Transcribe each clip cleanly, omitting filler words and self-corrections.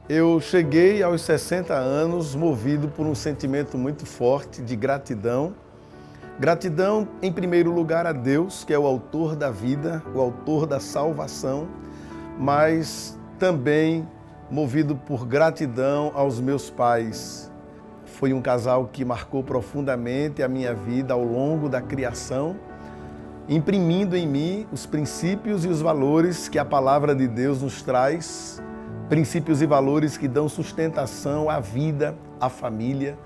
Eu cheguei aos 60 anos movido por um sentimento muito forte de gratidão. Gratidão, em primeiro lugar, a Deus, que é o autor da vida, o autor da salvação, mas também movido por gratidão aos meus pais. Foi um casal que marcou profundamente a minha vida ao longo da criação, imprimindo em mim os princípios e os valores que a palavra de Deus nos traz, princípios e valores que dão sustentação à vida, à família.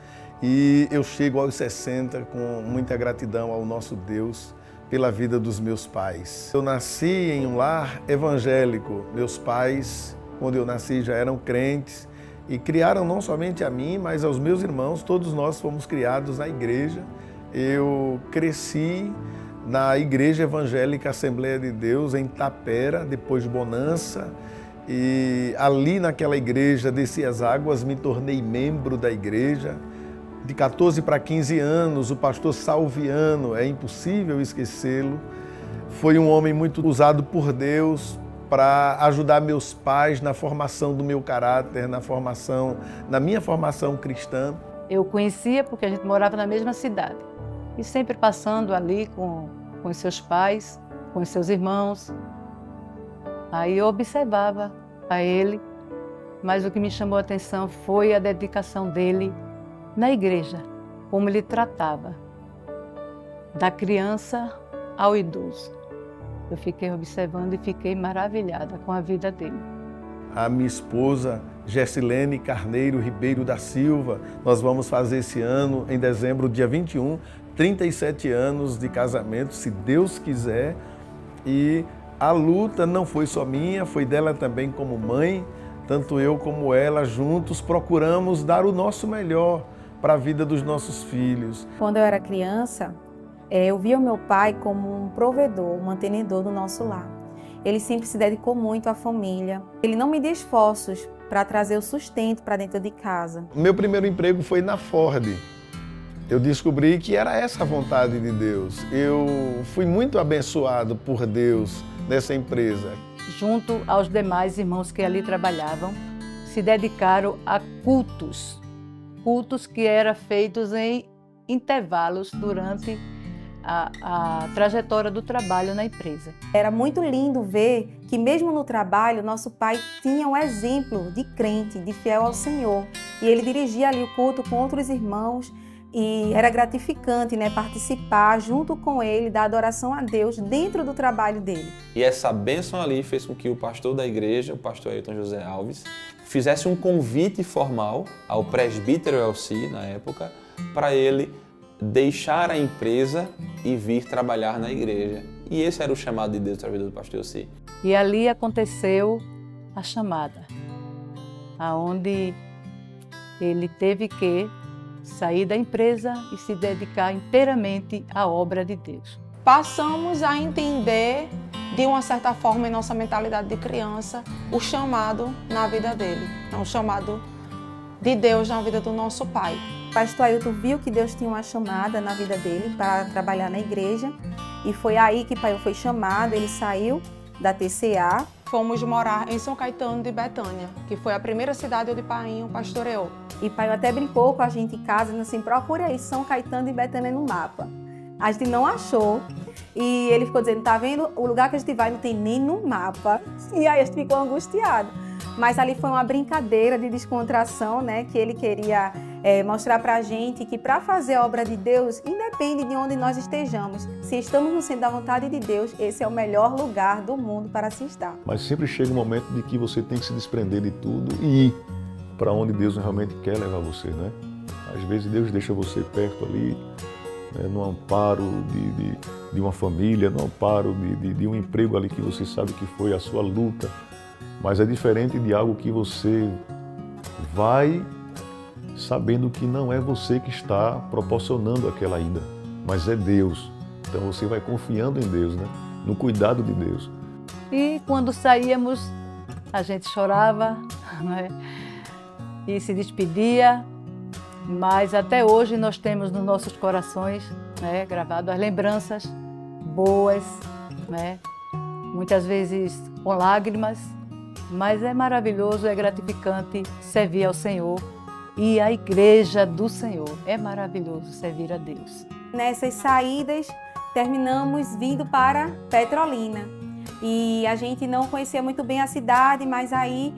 E eu chego aos 60 com muita gratidão ao nosso Deus pela vida dos meus pais. Eu nasci em um lar evangélico. Meus pais, quando eu nasci, já eram crentes e criaram não somente a mim, mas aos meus irmãos. Todos nós fomos criados na igreja. Eu cresci na Igreja Evangélica Assembleia de Deus, em Tapera, depois Bonança. E ali naquela igreja desci as águas, me tornei membro da igreja. De 14 para 15 anos, o pastor Salviano, é impossível esquecê-lo, foi um homem muito usado por Deus para ajudar meus pais na formação do meu caráter, na minha formação cristã. Eu conhecia porque a gente morava na mesma cidade e sempre passando ali com os seus pais, com os seus irmãos. Aí eu observava a ele, mas o que me chamou a atenção foi a dedicação dele na igreja, como ele tratava da criança ao idoso. Eu fiquei observando e fiquei maravilhada com a vida dele. A minha esposa, Gessilene Carneiro Ribeiro da Silva, nós vamos fazer esse ano, em dezembro, dia 21, 37 anos de casamento, se Deus quiser. E a luta não foi só minha, foi dela também como mãe. Tanto eu como ela, juntos, procuramos dar o nosso melhor para a vida dos nossos filhos. Quando eu era criança, eu via o meu pai como um provedor, um mantenedor do nosso lar. Ele sempre se dedicou muito à família. Ele não media esforços para trazer o sustento para dentro de casa. Meu primeiro emprego foi na Ford. Eu descobri que era essa a vontade de Deus. Eu fui muito abençoado por Deus nessa empresa. Junto aos demais irmãos que ali trabalhavam, se dedicaram a cultos que eram feitos em intervalos durante a trajetória do trabalho na empresa. Era muito lindo ver que mesmo no trabalho, nosso pai tinha um exemplo de crente, de fiel ao Senhor. E ele dirigia ali o culto com outros irmãos e era gratificante, né, participar junto com ele da adoração a Deus dentro do trabalho dele. E essa bênção ali fez com que o pastor da igreja, o pastor Ailton José Alves, fizesse um convite formal ao presbítero Elci, na época, para ele deixar a empresa e vir trabalhar na igreja. E esse era o chamado de Deus através do pastor Elci. E ali aconteceu a chamada, aonde ele teve que sair da empresa e se dedicar inteiramente à obra de Deus. Passamos a entender, de uma certa forma, em nossa mentalidade de criança, o chamado na vida dele, o chamado de Deus na vida do nosso pai. O pastor Ailton viu que Deus tinha uma chamada na vida dele para trabalhar na igreja e foi aí que pai foi chamado, ele saiu da TCA. Fomos morar em São Caetano de Betânia, que foi a primeira cidade onde Painho pastoreou. E pai até brincou com a gente em casa, assim, procura aí São Caetano de Betânia no mapa. A gente não achou e ele ficou dizendo, tá vendo, o lugar que a gente vai não tem nem no mapa. E aí a gente ficou angustiado. Mas ali foi uma brincadeira de descontração, né, que ele queria mostrar pra gente que para fazer a obra de Deus, independe de onde nós estejamos, se estamos no centro da vontade de Deus, esse é o melhor lugar do mundo para se estar. Mas sempre chega um momento de que você tem que se desprender de tudo e ir para onde Deus realmente quer levar você, né? Às vezes Deus deixa você perto ali, né, no amparo de uma família, no amparo de um emprego ali que você sabe que foi a sua luta, mas é diferente de algo que você vai sabendo que não é você que está proporcionando aquela ida, mas é Deus. Então você vai confiando em Deus, né? No cuidado de Deus. E quando saíamos, a gente chorava, né? E se despedia, mas até hoje nós temos nos nossos corações, né, gravado as lembranças boas, né? Muitas vezes com lágrimas, Mas é maravilhoso, é gratificante servir ao Senhor e à igreja do Senhor. É maravilhoso servir a Deus. Nessas saídas, terminamos vindo para Petrolina. E a gente não conhecia muito bem a cidade, mas aí,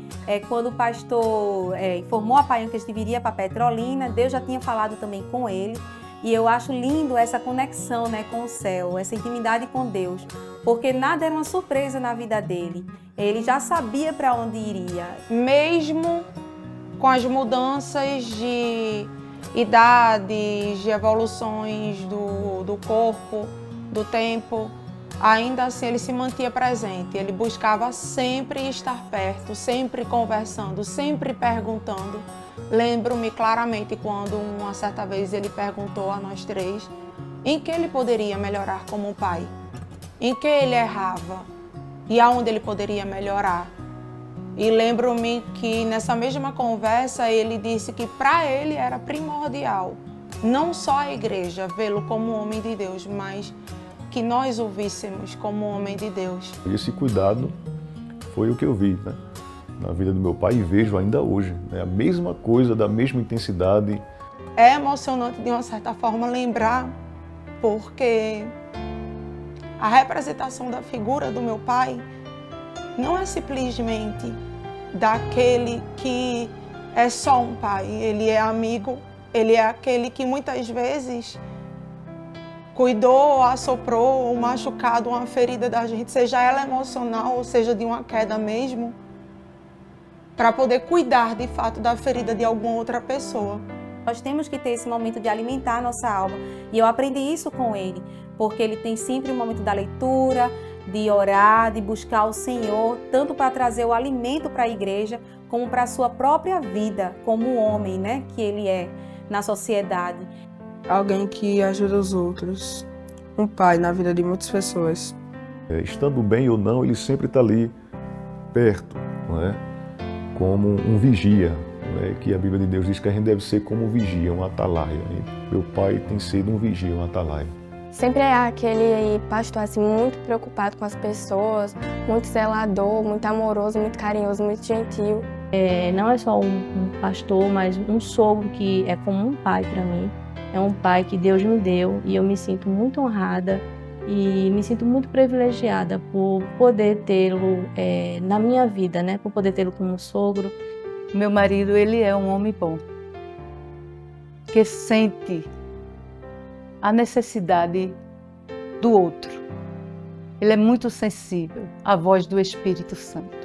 quando o pastor informou a Paian que a gente viria para Petrolina, Deus já tinha falado também com ele. E eu acho lindo essa conexão, né, com o céu, essa intimidade com Deus, porque nada era uma surpresa na vida dele. Ele já sabia para onde iria. Mesmo com as mudanças de idades, de evoluções do corpo, do tempo, ainda assim ele se mantinha presente. Ele buscava sempre estar perto, sempre conversando, sempre perguntando. Lembro-me claramente quando uma certa vez ele perguntou a nós três em que ele poderia melhorar como pai, em que ele errava e aonde ele poderia melhorar. E lembro-me que nessa mesma conversa ele disse que para ele era primordial, não só a igreja vê-lo como homem de Deus, mas que nós o víssemos como homem de Deus. Esse cuidado foi o que eu vi, né, na vida do meu pai e vejo ainda hoje, né, a mesma coisa, da mesma intensidade. É emocionante de uma certa forma lembrar, porque a representação da figura do meu pai não é simplesmente daquele que é só um pai, ele é amigo, ele é aquele que muitas vezes cuidou, assoprou um machucado, uma ferida da gente, seja ela emocional ou seja de uma queda mesmo, para poder cuidar de fato da ferida de alguma outra pessoa. Nós temos que ter esse momento de alimentar a nossa alma. E eu aprendi isso com ele, porque ele tem sempre um momento da leitura, de orar, de buscar o Senhor, tanto para trazer o alimento para a igreja, como para a sua própria vida, como homem, né, que ele é na sociedade. Alguém que ajuda os outros, um pai na vida de muitas pessoas. Estando bem ou não, ele sempre está ali perto, não é? Como um vigia, não é? Que a Bíblia de Deus diz que a gente deve ser como um vigia, um atalaia. E meu pai tem sido um vigia, um atalaia. Sempre é aquele pastor assim, muito preocupado com as pessoas, muito zelador, muito amoroso, muito carinhoso, muito gentil. Não é só um pastor, mas um sogro que é como um pai para mim. É um pai que Deus me deu e eu me sinto muito honrada e me sinto muito privilegiada por poder tê-lo na minha vida, né? Por poder tê-lo como sogro. Meu marido, ele é um homem bom, que sente a necessidade do outro. Ele é muito sensível à voz do Espírito Santo.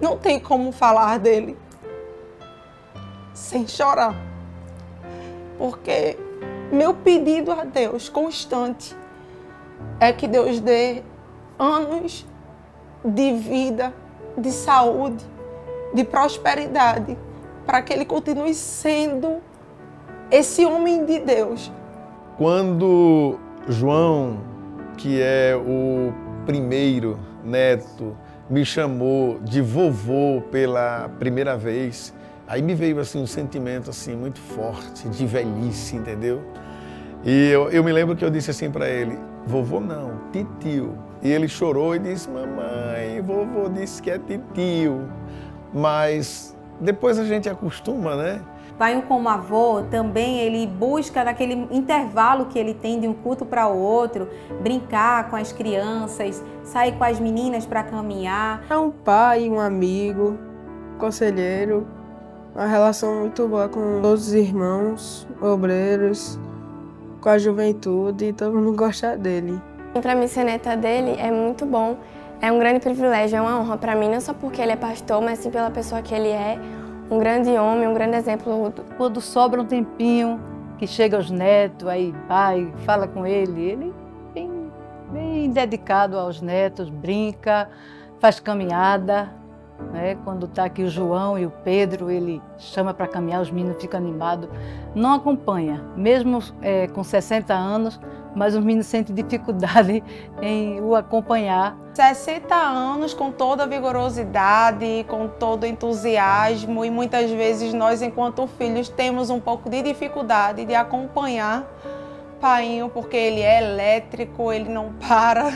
Não tem como falar dele sem chorar, porque meu pedido a Deus constante é que Deus dê anos de vida, de saúde, de prosperidade, para que ele continue sendo esse homem de Deus. Quando João, que é o primeiro neto, me chamou de vovô pela primeira vez, aí me veio assim um sentimento assim muito forte de velhice, entendeu? E eu me lembro que eu disse assim para ele: vovô não, titio. E ele chorou e disse: mamãe, vovô disse que é titio. Mas depois a gente acostuma, né? Pai, como avô, também ele busca naquele intervalo que ele tem de um culto para o outro, brincar com as crianças, sair com as meninas para caminhar. É um pai, um amigo, conselheiro, uma relação muito boa com todos os irmãos, obreiros, com a juventude, e todo mundo gosta dele. Para mim, ser neta dele é muito bom, é um grande privilégio, é uma honra para mim, não só porque ele é pastor, mas sim pela pessoa que ele é. Um grande homem, um grande exemplo. Quando sobra um tempinho, que chega os netos, aí pai, fala com ele bem dedicado aos netos, brinca, faz caminhada, né? Quando está aqui o João e o Pedro, ele chama para caminhar, os meninos ficam animados. Não acompanha, mesmo com 60 anos, mas os meninos sentem dificuldade em o acompanhar. 60 anos com toda a vigorosidade, com todo o entusiasmo, e muitas vezes nós, enquanto filhos, temos um pouco de dificuldade de acompanhar Painho, porque ele é elétrico, ele não para.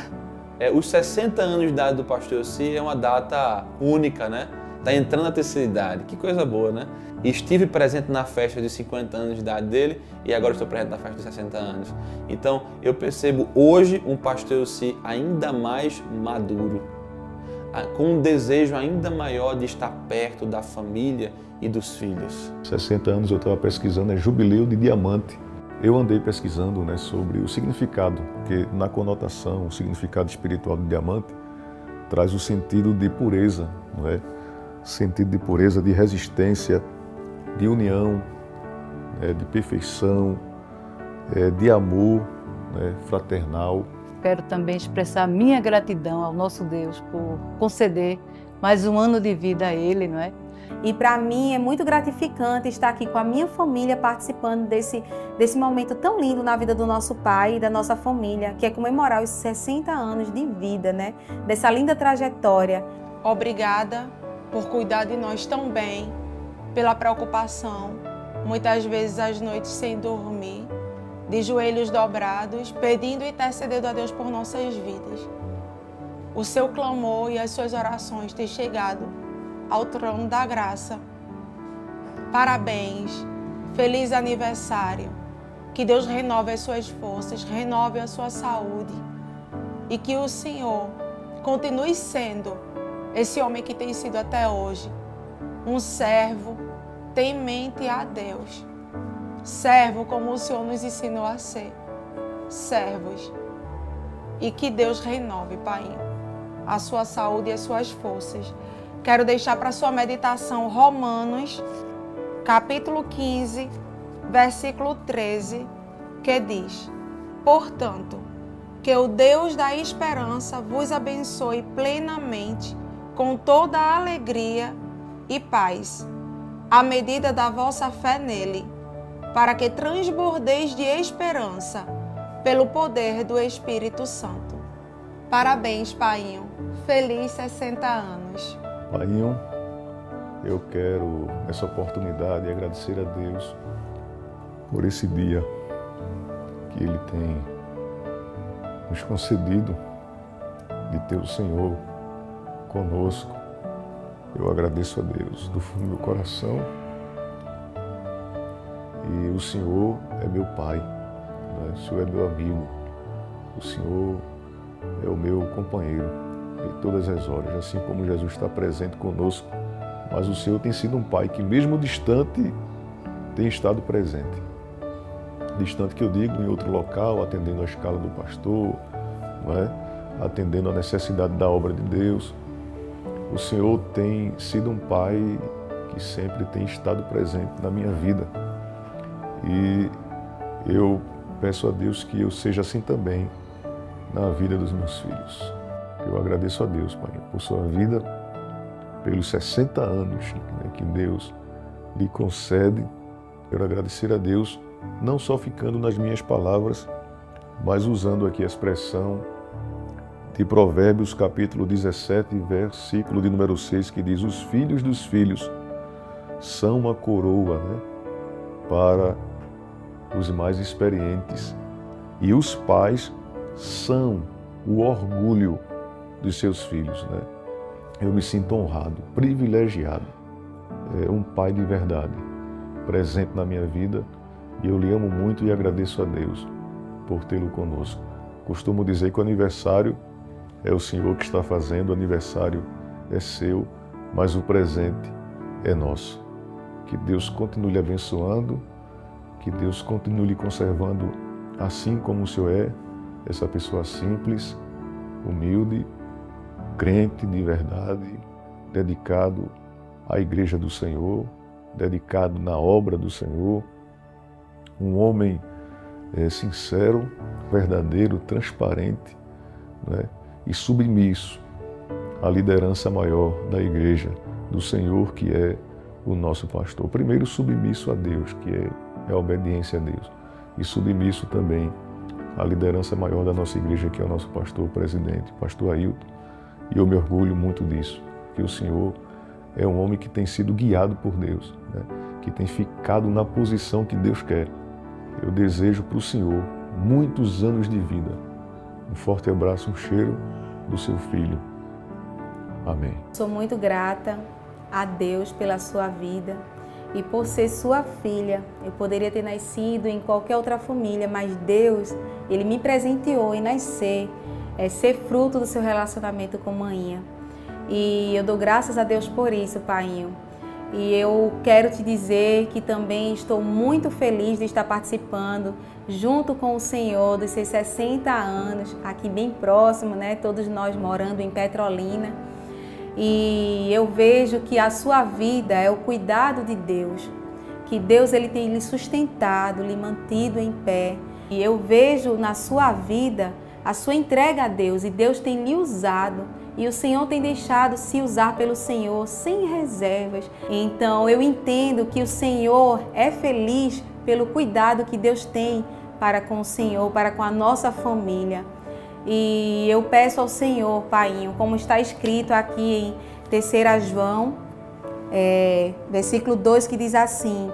Os 60 anos de idade do pastor Elci é uma data única, né? está entrando na terceira idade. Que coisa boa, né? Estive presente na festa de 50 anos de idade dele e agora estou presente na festa de 60 anos. Então, eu percebo hoje um pastor Elci ainda mais maduro, com um desejo ainda maior de estar perto da família e dos filhos. 60 anos eu estava pesquisando, é Jubileu de Diamante. Eu andei pesquisando, né, sobre o significado, porque na conotação, o significado espiritual do diamante traz o sentido de pureza, não é? Sentido de pureza, de resistência, de união, de perfeição, de amor, né, fraternal. Quero também expressar minha gratidão ao nosso Deus por conceder mais um ano de vida a Ele, não é? E para mim é muito gratificante estar aqui com a minha família participando desse momento tão lindo na vida do nosso pai e da nossa família, que é comemorar os 60 anos de vida, né? Dessa linda trajetória. Obrigada por cuidar de nós tão bem, pela preocupação, muitas vezes às noites sem dormir, de joelhos dobrados, pedindo e intercedendo a Deus por nossas vidas. O seu clamor e as suas orações têm chegado ao trono da graça. Parabéns, feliz aniversário, que Deus renove as suas forças, renove a sua saúde e que o Senhor continue sendo esse homem que tem sido até hoje, um servo temente a Deus, servo como o Senhor nos ensinou a ser, servos, e que Deus renove, Pai, a sua saúde e as suas forças. Quero deixar para sua meditação Romanos, capítulo 15, versículo 13, que diz: portanto, que o Deus da esperança vos abençoe plenamente com toda a alegria e paz, à medida da vossa fé nele, para que transbordeis de esperança pelo poder do Espírito Santo. Parabéns, Painho. Feliz 60 anos. Painho, eu quero, nessa oportunidade, agradecer a Deus por esse dia que Ele tem nos concedido de ter o Senhor conosco. Eu agradeço a Deus do fundo do meu coração. E o Senhor é meu Pai, né? O Senhor é meu amigo, o Senhor é o meu companheiro em todas as horas, assim como Jesus está presente conosco, mas o Senhor tem sido um Pai que, mesmo distante, tem estado presente. Distante que eu digo, em outro local, atendendo a escala do pastor, não é? Atendendo a necessidade da obra de Deus. O Senhor tem sido um Pai que sempre tem estado presente na minha vida. E eu peço a Deus que eu seja assim também na vida dos meus filhos. Eu agradeço a Deus, Pai, por sua vida, pelos 60 anos, né, que Deus lhe concede. Quero agradecer a Deus, não só ficando nas minhas palavras, mas usando aqui a expressão de Provérbios, capítulo 17, versículo de número 6, que diz: os filhos dos filhos são uma coroa, né, para os mais experientes, e os pais são o orgulho dos seus filhos, né? Eu me sinto honrado, privilegiado, um pai de verdade, presente na minha vida, e eu lhe amo muito e agradeço a Deus por tê-lo conosco. Costumo dizer que o aniversário é o Senhor que está fazendo, o aniversário é seu, mas o presente é nosso. Que Deus continue lhe abençoando, que Deus continue lhe conservando assim como o Senhor é, essa pessoa simples, humilde, crente de verdade, dedicado à igreja do Senhor, dedicado na obra do Senhor, um homem sincero, verdadeiro, transparente, né, e submisso à liderança maior da igreja do Senhor, que é o nosso pastor. Primeiro, submisso a Deus, que é a obediência a Deus, e submisso também à liderança maior da nossa igreja, que é o nosso pastor presidente, pastor Ailton. E eu me orgulho muito disso, que o Senhor é um homem que tem sido guiado por Deus, né? Que tem ficado na posição que Deus quer. Eu desejo para o Senhor muitos anos de vida. Um forte abraço, um cheiro do seu filho. Amém. Sou muito grata a Deus pela sua vida e por ser sua filha. Eu poderia ter nascido em qualquer outra família, mas Deus, Ele me presenteou em nascer, ser fruto do seu relacionamento com Maninha. E eu dou graças a Deus por isso, Painho. E eu quero te dizer que também estou muito feliz de estar participando junto com o Senhor dos seus 60 anos, aqui bem próximo, né? Todos nós morando em Petrolina. E eu vejo que a sua vida é o cuidado de Deus, que Deus ele tem lhe sustentado, lhe mantido em pé. E eu vejo na sua vida a sua entrega a Deus, e Deus tem lhe usado. E o Senhor tem deixado se usar pelo Senhor sem reservas. Então eu entendo que o Senhor é feliz pelo cuidado que Deus tem para com o Senhor, para com a nossa família. E eu peço ao Senhor, Painho, como está escrito aqui em 3 João, versículo 2, que diz assim,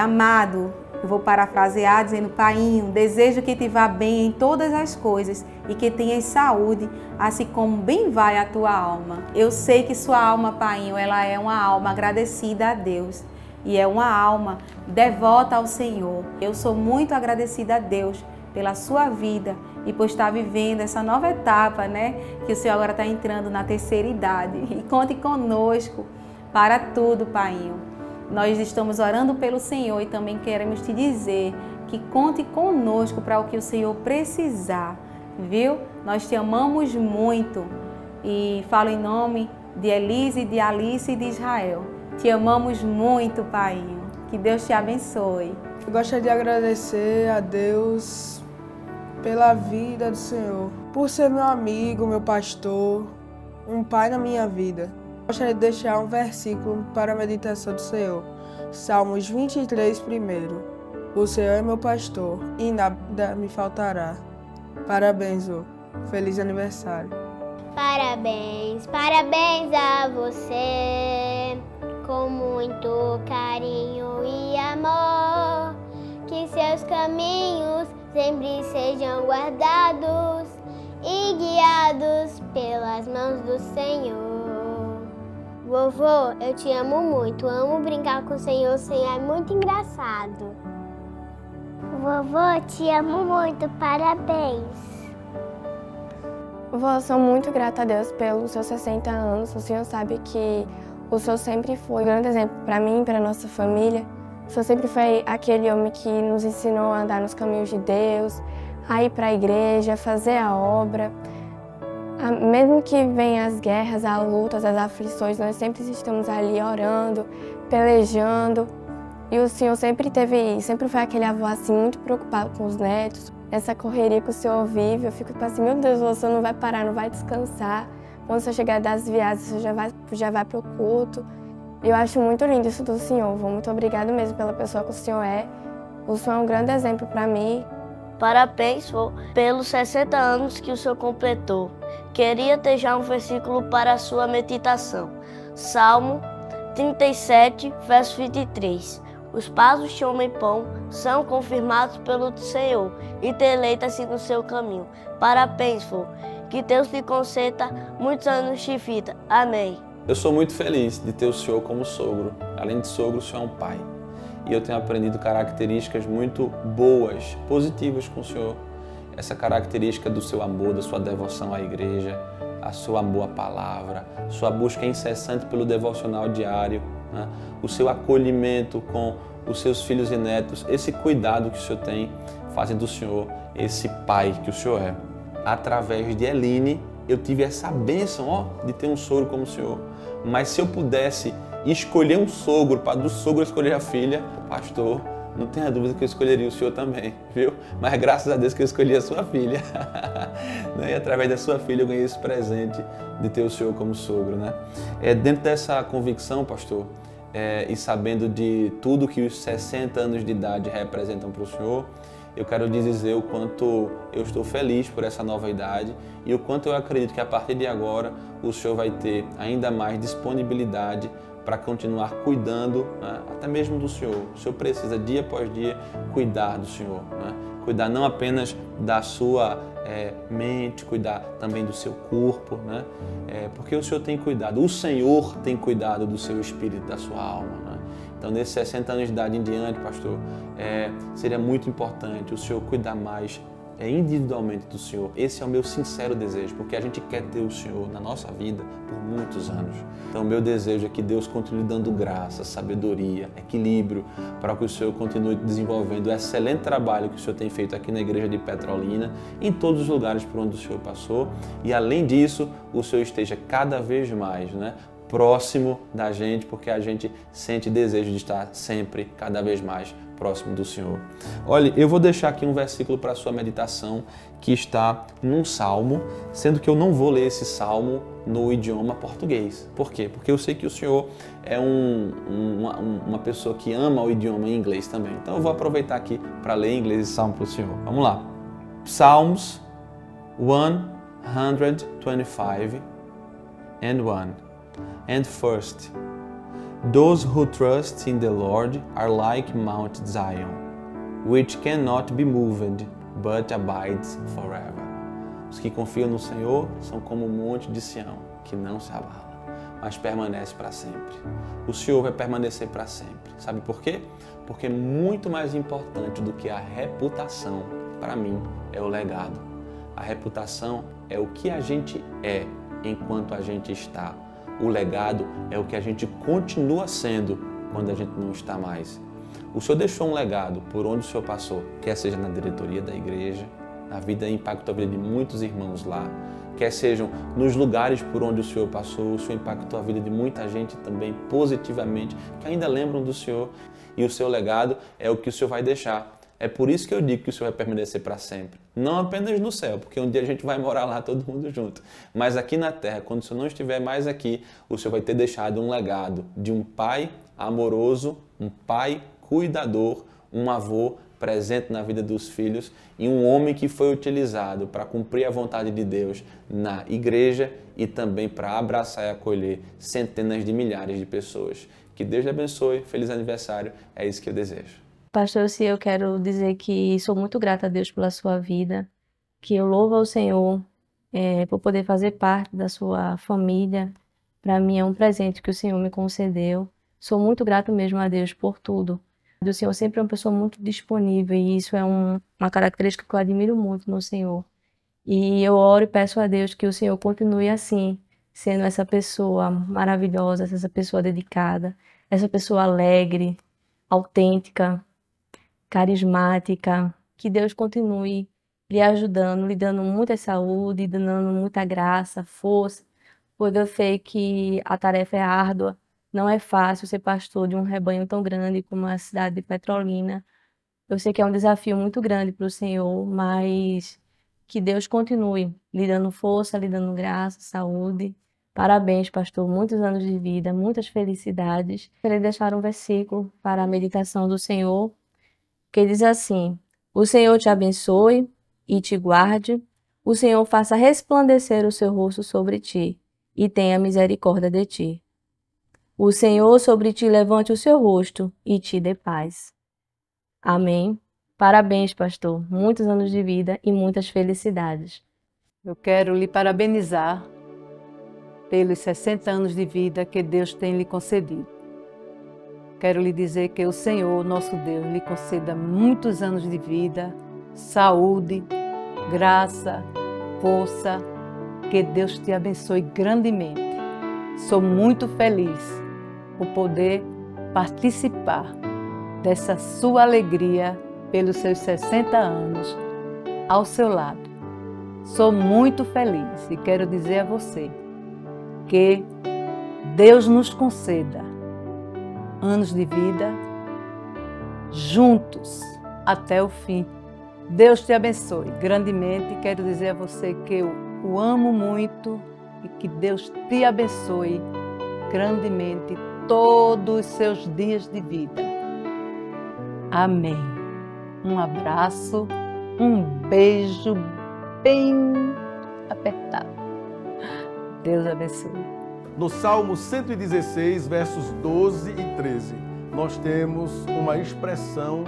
amado, eu vou parafrasear dizendo, Painho, desejo que te vá bem em todas as coisas e que tenhas saúde, assim como bem vai a tua alma. Eu sei que sua alma, Painho, ela é uma alma agradecida a Deus e é uma alma devota ao Senhor. Eu sou muito agradecida a Deus pela sua vida e por estar vivendo essa nova etapa, né? Que o Senhor agora está entrando na terceira idade. E conte conosco para tudo, Painho. Nós estamos orando pelo Senhor e também queremos te dizer que conte conosco para o que o Senhor precisar, viu? Nós te amamos muito e falo em nome de Elise, de Alice e de Israel. Te amamos muito, Painho. Que Deus te abençoe. Eu gostaria de agradecer a Deus pela vida do Senhor, por ser meu amigo, meu pastor, um pai na minha vida. Gostaria de deixar um versículo para a meditação do Senhor. Salmos 23, primeiro. O Senhor é meu pastor e nada me faltará. Parabéns, Ô. Feliz aniversário. Parabéns, parabéns a você, com muito carinho e amor. Que seus caminhos sempre sejam guardados e guiados pelas mãos do Senhor. Vovô, eu te amo muito, amo brincar com o Senhor é muito engraçado. Vovô, te amo muito, parabéns. Vovô, eu sou muito grata a Deus pelos seus 60 anos. O Senhor sabe que o Senhor sempre foi um grande exemplo para mim e para a nossa família. O Senhor sempre foi aquele homem que nos ensinou a andar nos caminhos de Deus, a ir para a igreja, a fazer a obra. Mesmo que venham as guerras, as lutas, as aflições, nós sempre estamos ali orando, pelejando. E o Senhor sempre foi aquele avô assim, muito preocupado com os netos. Essa correria que o Senhor vive, eu fico assim, meu Deus, o Senhor não vai parar, não vai descansar. Quando o Senhor chegar das viagens, o Senhor já vai para o culto. Eu acho muito lindo isso do Senhor. Muito obrigado mesmo pela pessoa que o Senhor é. O Senhor é um grande exemplo para mim. Parabéns pelos 60 anos que o Senhor completou. Queria ter já um versículo para a sua meditação. Salmo 37, verso 23. Os passos de homem pão são confirmados pelo Senhor e deleita-se no seu caminho. Parabéns, vô. Que Deus lhe conceda muitos anos de vida. Amém. Eu sou muito feliz de ter o senhor como sogro. Além de sogro, o senhor é um pai. E eu tenho aprendido características muito boas, positivas com o senhor. Essa característica do seu amor, da sua devoção à igreja, a seu amor à palavra, sua busca incessante pelo devocional diário, né? O seu acolhimento com os seus filhos e netos, esse cuidado que o senhor tem, fazem do senhor esse pai que o senhor é. Através de Eline, eu tive essa bênção de ter um sogro como o senhor. Mas se eu pudesse escolher um sogro, para do sogro escolher a filha, pastor, não tenha dúvida que eu escolheria o senhor também, viu? Mas graças a Deus que eu escolhi a sua filha. E através da sua filha eu ganhei esse presente de ter o senhor como sogro, né? Dentro dessa convicção, pastor, e sabendo de tudo que os 60 anos de idade representam para o senhor, eu quero dizer o quanto eu estou feliz por essa nova idade e o quanto eu acredito que a partir de agora o senhor vai ter ainda mais disponibilidade para continuar cuidando, né, até mesmo do senhor. O senhor precisa dia após dia cuidar do senhor, né, cuidar não apenas da sua mente, cuidar também do seu corpo, né? Porque o Senhor tem cuidado, o Senhor tem cuidado do seu espírito, da sua alma, né? Então, nesses 60 anos de idade em diante, pastor, seria muito importante o Senhor cuidar mais individualmente do Senhor. Esse é o meu sincero desejo, porque a gente quer ter o Senhor na nossa vida por muitos anos. Então, o meu desejo é que Deus continue dando graça, sabedoria, equilíbrio, para que o Senhor continue desenvolvendo o excelente trabalho que o Senhor tem feito aqui na igreja de Petrolina, em todos os lugares por onde o Senhor passou. E, além disso, o Senhor esteja cada vez mais, né, próximo da gente, porque a gente sente desejo de estar sempre, cada vez mais próximo do Senhor. Olha, eu vou deixar aqui um versículo para a sua meditação que está num salmo, sendo que eu não vou ler esse salmo no idioma português. Por quê? Porque eu sei que o Senhor é uma pessoa que ama o idioma em inglês também. Então eu vou aproveitar aqui para ler em inglês esse salmo para o Senhor. Vamos lá. Psalms 125 and 1. And first, those who trust in the Lord are like Mount Zion, which cannot be moved, but abides forever. Os que confiam no Senhor são como o monte de Sião, que não se abala, mas permanece para sempre. O Senhor vai permanecer para sempre. Sabe por quê? Porque muito mais importante do que a reputação, para mim, é o legado. A reputação é o que a gente é enquanto a gente está. O legado é o que a gente continua sendo quando a gente não está mais. O Senhor deixou um legado por onde o Senhor passou, quer seja na diretoria da igreja, na vida impactou a vida de muitos irmãos lá, quer sejam nos lugares por onde o Senhor passou, o Senhor impactou a vida de muita gente também positivamente, que ainda lembram do Senhor, e o seu legado é o que o Senhor vai deixar. É por isso que eu digo que o Senhor vai permanecer para sempre. Não apenas no céu, porque um dia a gente vai morar lá todo mundo junto. Mas aqui na terra, quando o Senhor não estiver mais aqui, o Senhor vai ter deixado um legado de um pai amoroso, um pai cuidador, um avô presente na vida dos filhos e um homem que foi utilizado para cumprir a vontade de Deus na igreja e também para abraçar e acolher centenas de milhares de pessoas. Que Deus lhe abençoe, feliz aniversário, é isso que eu desejo. Pastor, se eu quero dizer que sou muito grata a Deus pela sua vida, que eu louvo ao Senhor por poder fazer parte da sua família. Para mim é um presente que o Senhor me concedeu. Sou muito grata mesmo a Deus por tudo. O Senhor sempre é uma pessoa muito disponível e isso é uma característica que eu admiro muito no Senhor. E eu oro e peço a Deus que o Senhor continue assim, sendo essa pessoa maravilhosa, essa pessoa dedicada, essa pessoa alegre, autêntica, carismática, que Deus continue lhe ajudando, lhe dando muita saúde, lhe dando muita graça, força, pois eu sei que a tarefa é árdua, não é fácil ser pastor de um rebanho tão grande como a cidade de Petrolina. Eu sei que é um desafio muito grande para o Senhor, mas que Deus continue lhe dando força, lhe dando graça, saúde. Parabéns, pastor, muitos anos de vida, muitas felicidades. Queria deixar um versículo para a meditação do Senhor, que diz assim: o Senhor te abençoe e te guarde, o Senhor faça resplandecer o seu rosto sobre ti e tenha misericórdia de ti. O Senhor sobre ti levante o seu rosto e te dê paz. Amém. Parabéns, pastor. Muitos anos de vida e muitas felicidades. Eu quero lhe parabenizar pelos 60 anos de vida que Deus tem lhe concedido. Quero lhe dizer que o Senhor, nosso Deus, lhe conceda muitos anos de vida, saúde, graça, força, que Deus te abençoe grandemente. Sou muito feliz por poder participar dessa sua alegria pelos seus 60 anos ao seu lado. Sou muito feliz e quero dizer a você que Deus nos conceda anos de vida juntos até o fim. Deus te abençoe grandemente. Quero dizer a você que eu o amo muito e que Deus te abençoe grandemente todos os seus dias de vida. Amém. Um abraço, um beijo bem apertado. Deus abençoe. No Salmo 116, versos 12 e 13, nós temos uma expressão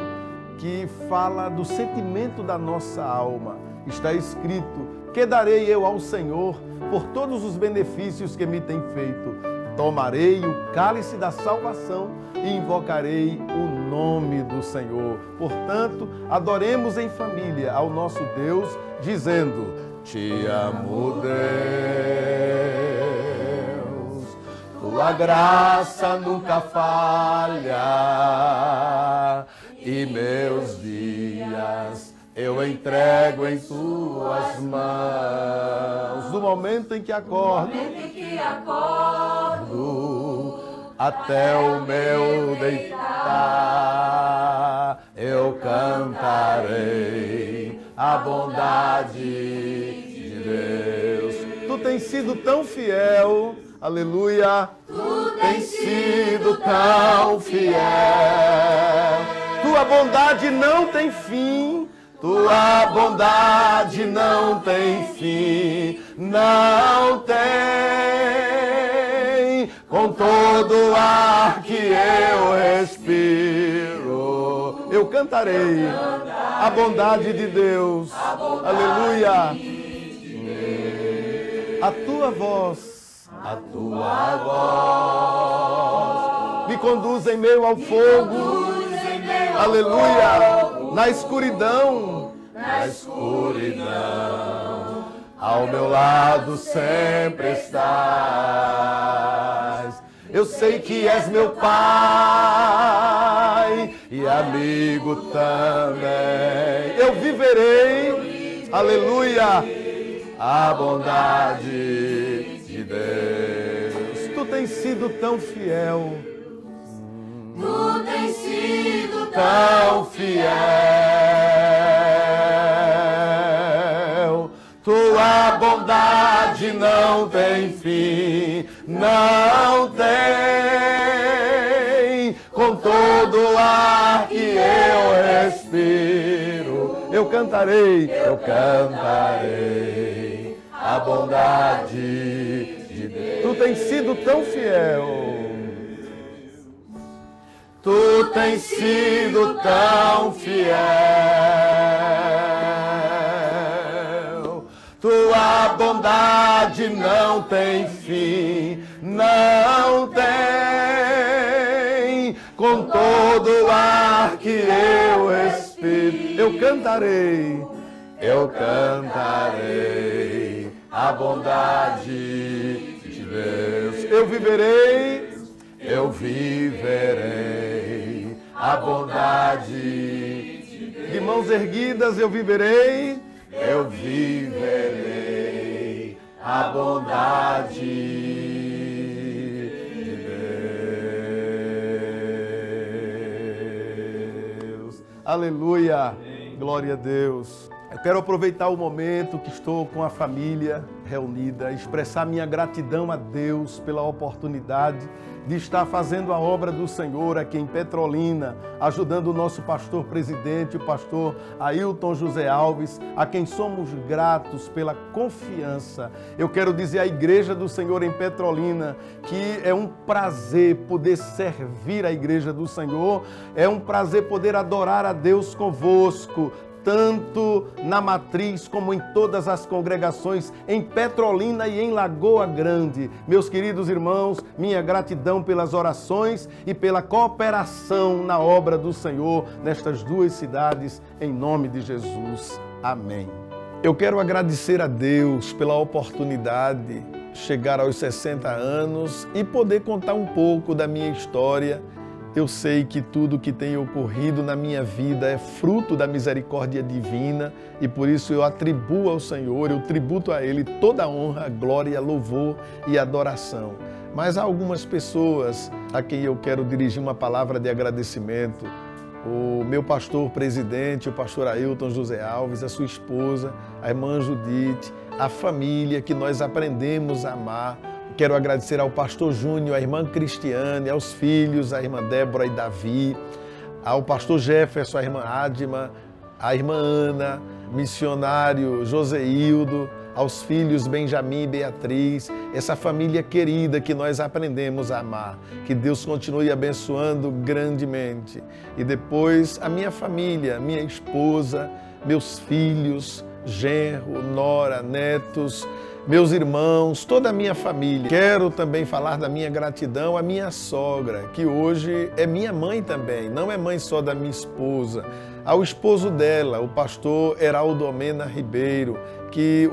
que fala do sentimento da nossa alma. Está escrito: que darei eu ao Senhor por todos os benefícios que me tem feito? Tomarei o cálice da salvação e invocarei o nome do Senhor. Portanto, adoremos em família ao nosso Deus, dizendo: Te amo, Deus, tua graça nunca falha, e meus dias eu entrego em tuas mãos. Do momento em que acordo, até o meu deitar, eu cantarei a bondade de Deus. Tu tens sido tão fiel, aleluia. Tu tens sido tão fiel. Tua bondade não tem fim. Tua bondade não tem fim, não tem. Com todo o ar que eu respiro, eu cantarei a bondade de Deus. Aleluia. A tua voz me conduz em meio ao fogo. Aleluia. Na escuridão, ao meu lado sempre estás. Eu sei que és meu Pai e amigo também. Eu viverei, aleluia, a bondade de Deus. Tu tens sido tão fiel. Tu tens sido tão fiel. Tua bondade não tem fim, não tem. Com todo o ar que eu respiro, eu cantarei a bondade de Deus. Tu tens sido tão fiel. Tu tens sido tão fiel. Tua bondade não tem fim, não tem. Com todo o ar que eu respiro, eu cantarei a bondade de Deus. Eu viverei a bondade de mãos erguidas, eu viverei a bondade de Deus. Aleluia, glória a Deus. Eu quero aproveitar o momento que estou com a família reunida, expressar minha gratidão a Deus pela oportunidade de estar fazendo a obra do Senhor aqui em Petrolina, ajudando o nosso pastor presidente, o pastor Ailton José Alves, a quem somos gratos pela confiança. Eu quero dizer à Igreja do Senhor em Petrolina que é um prazer poder servir a Igreja do Senhor, é um prazer poder adorar a Deus convosco, tanto na matriz como em todas as congregações em Petrolina e em Lagoa Grande. Meus queridos irmãos, minha gratidão pelas orações e pela cooperação na obra do Senhor nestas duas cidades, em nome de Jesus. Amém. Eu quero agradecer a Deus pela oportunidade de chegar aos 60 anos e poder contar um pouco da minha história. Eu sei que tudo que tem ocorrido na minha vida é fruto da misericórdia divina e por isso eu atribuo ao Senhor, eu tributo a Ele toda a honra, glória, louvor e adoração. Mas há algumas pessoas a quem eu quero dirigir uma palavra de agradecimento. O meu pastor presidente, o pastor Ailton José Alves, a sua esposa, a irmã Judite, a família que nós aprendemos a amar. Quero agradecer ao pastor Júnior, à irmã Cristiane, aos filhos, à irmã Débora e Davi, ao pastor Jefferson, à irmã Adma, à irmã Ana, missionário Joseildo, aos filhos Benjamin e Beatriz, essa família querida que nós aprendemos a amar. Que Deus continue abençoando grandemente. E depois a minha família, minha esposa, meus filhos, genro, nora, netos, meus irmãos, toda a minha família. Quero também falar da minha gratidão à minha sogra, que hoje é minha mãe também, não é mãe só da minha esposa. Ao esposo dela, o pastor Heraldo Omena Ribeiro, que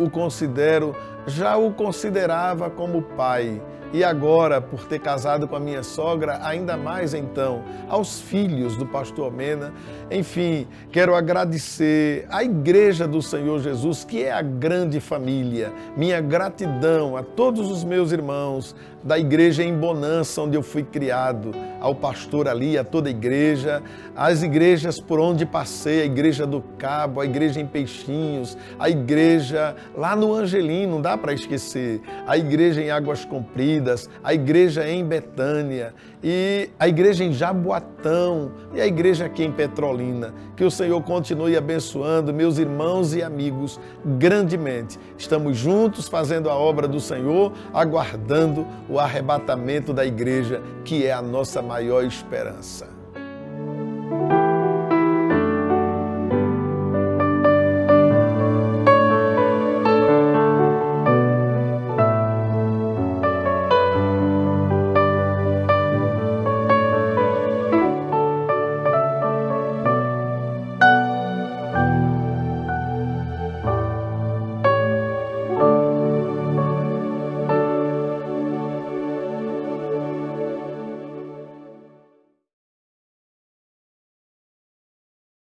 já o considerava como pai. E agora, por ter casado com a minha sogra, ainda mais então, aos filhos do pastor Omena. Enfim, quero agradecer à Igreja do Senhor Jesus, que é a grande família. Minha gratidão a todos os meus irmãos da igreja em Bonança, onde eu fui criado, ao pastor ali, a toda a igreja, as igrejas por onde passei, a Igreja do Cabo, a igreja em Peixinhos, a igreja lá no Angelim, não dá para esquecer, a igreja em Águas Compridas, a igreja em Betânia e a igreja em Jaboatão e a igreja aqui em Petrolina. Que o Senhor continue abençoando meus irmãos e amigos grandemente. Estamos juntos fazendo a obra do Senhor, aguardando o arrebatamento da igreja, que é a nossa maior esperança.